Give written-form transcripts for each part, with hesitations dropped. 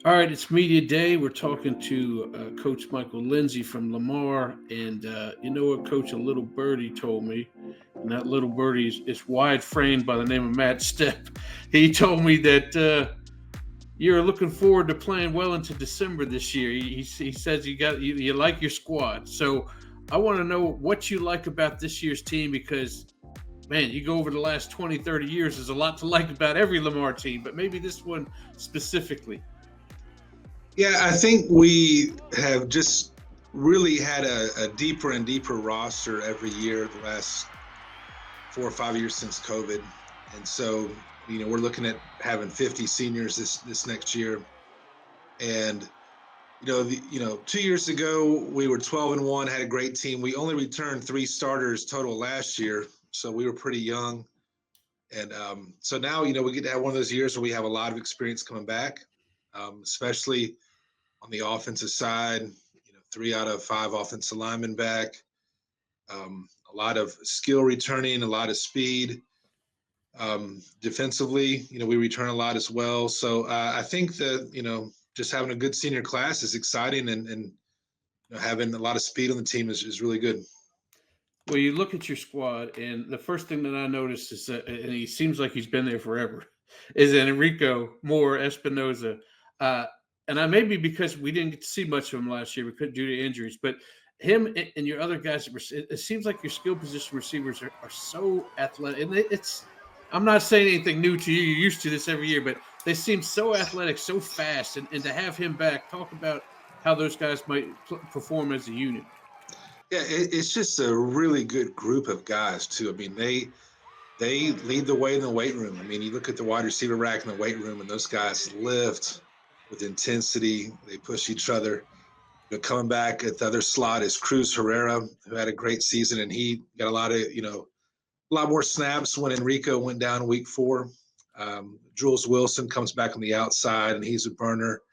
All right, it's media day. We're talking to Coach Michael Lindsay from Lamar, and you know what, Coach? A little birdie told me, and that little birdie is wide framed by the name of Matt Stepp. He told me that you're looking forward to playing well into December this year. He says you like your squad. So I want to know what you like about this year's team because man, you go over the last 20, 30 years, there's a lot to like about every Lamar team, but maybe this one specifically. Yeah, I think we have just really had a deeper and deeper roster every year the last 4 or 5 years since COVID. And so, we're looking at having 50 seniors this next year. And 2 years ago we were 12-1, had a great team. We only returned 3 starters total last year, so we were pretty young. And so now, we get to have one of those years where we have a lot of experience coming back, especially on the offensive side, 3 out of 5 offensive linemen back, a lot of skill returning, a lot of speed. Defensively, we return a lot as well. So I think that, just having a good senior class is exciting, and having a lot of speed on the team is really good. Well, you look at your squad, and the first thing that I noticed is that, and he seems like he's been there forever, is Enrico Moore Espinoza. Uh, and I maybe because we didn't get to see much of him last year, we couldn't due to injuries, but him and your other guys, it seems like your skill position receivers are so athletic. And I'm not saying anything new to you. You're used to this every year, but they seem so athletic, so fast. And to have him back, talk about how those guys might perform as a unit. Yeah, it's just a really good group of guys too. I mean, they lead the way in the weight room. I mean, you look at the wide receiver rack in the weight room, and those guys lift with intensity. They push each other. Coming back at the other slot is Cruz Herrera, who had a great season, and he got a lot more snaps when Enrico went down week 4. Jules Wilson comes back on the outside, and he's a burner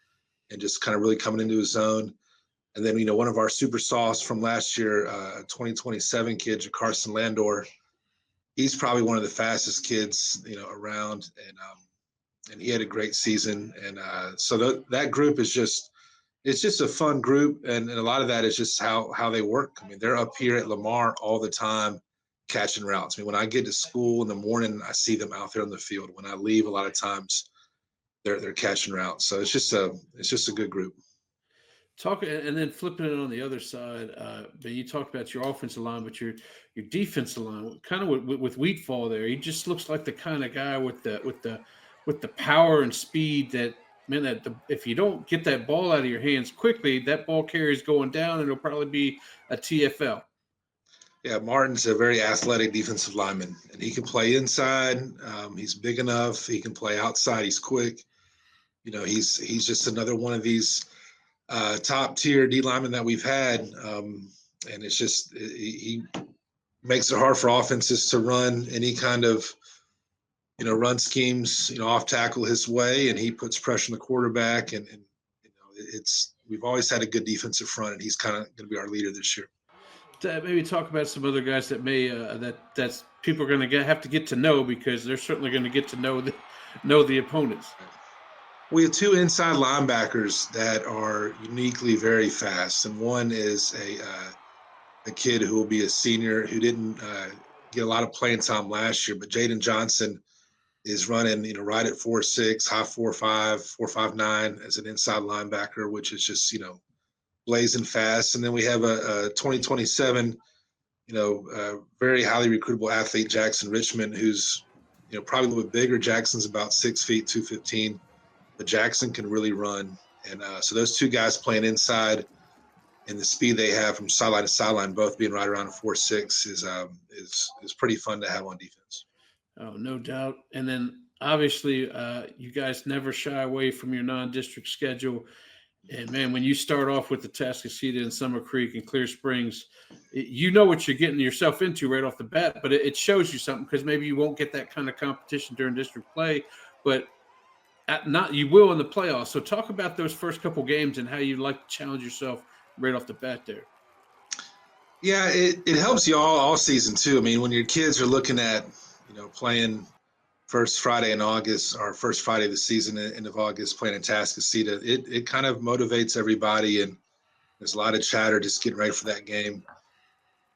and just kind of really coming into his own. And then, one of our super sauce from last year, 2027 kid, Carson Landor, he's probably one of the fastest kids, around, and he had a great season. And so that group is it's just a fun group, and a lot of that is just how they work. I mean, they're up here at Lamar all the time catching routes. I mean, when I get to school in the morning, I see them out there on the field. When I leave, a lot of times they're catching routes. So it's just a good group. Talk and then flipping it on the other side. You talked about your offensive line, but your defensive line, kind of with Wheatfall there, he just looks like the kind of guy with the power and speed that man if you don't get that ball out of your hands quickly, that ball carrier is going down and it'll probably be a TFL. Yeah, Martin's a very athletic defensive lineman, and he can play inside. He's big enough. He can play outside. He's quick. He's just another one of these top tier D linemen that we've had, and it's just he makes it hard for offenses to run any kind of run schemes off tackle his way, and he puts pressure on the quarterback, and we've always had a good defensive front, and he's kind of going to be our leader this year. Maybe talk about some other guys that may that's people are going to have to get to know because they're certainly going to get to know the opponents. We have 2 inside linebackers that are uniquely very fast, and one is a kid who will be a senior who didn't get a lot of playing time last year, but Jaden Johnson is running right at 4.6, high 4.5, 4.59 as an inside linebacker, which is just blazing fast. And then we have a 2027 very highly recruitable athlete, Jackson Richmond, who's probably a little bit bigger. Jackson's about 6 feet, 215. But Jackson can really run. And so those 2 guys playing inside and the speed they have from sideline to sideline, both being right around a 4.6 is pretty fun to have on defense. Oh, no doubt. And then obviously you guys never shy away from your non-district schedule. And man, when you start off with the Tascasita and Summer Creek and Clear Springs, you know what you're getting yourself into right off the bat, but it shows you something because maybe you won't get that kind of competition during district play, but you will in the playoffs. So talk about those first couple games and how you like to challenge yourself right off the bat there. Yeah, it helps you all season too. I mean, when your kids are looking at, playing first Friday in August, our first Friday of the season, end of August, playing in Tascasita. It kind of motivates everybody, and there's a lot of chatter just getting ready for that game.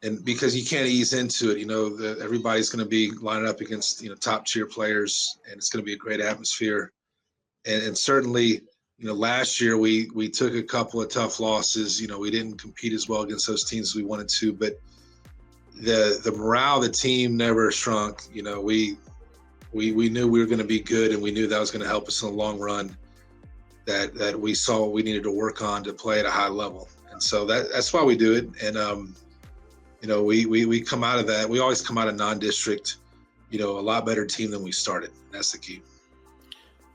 And because you can't ease into it, everybody's going to be lining up against top tier players, and it's going to be a great atmosphere. And certainly, last year we took a couple of tough losses. We didn't compete as well against those teams as we wanted to, but the morale of the team never shrunk. We knew we were going to be good, and we knew that was going to help us in the long run. That we saw we needed to work on to play at a high level, and so that's why we do it. And we come out of that. We always come out of non-district, a lot better team than we started. That's the key.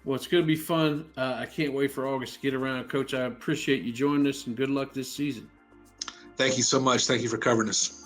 Well, it's going to be fun. I can't wait for August to get around. Coach, I appreciate you joining us, and good luck this season. Thank you so much. Thank you for covering us.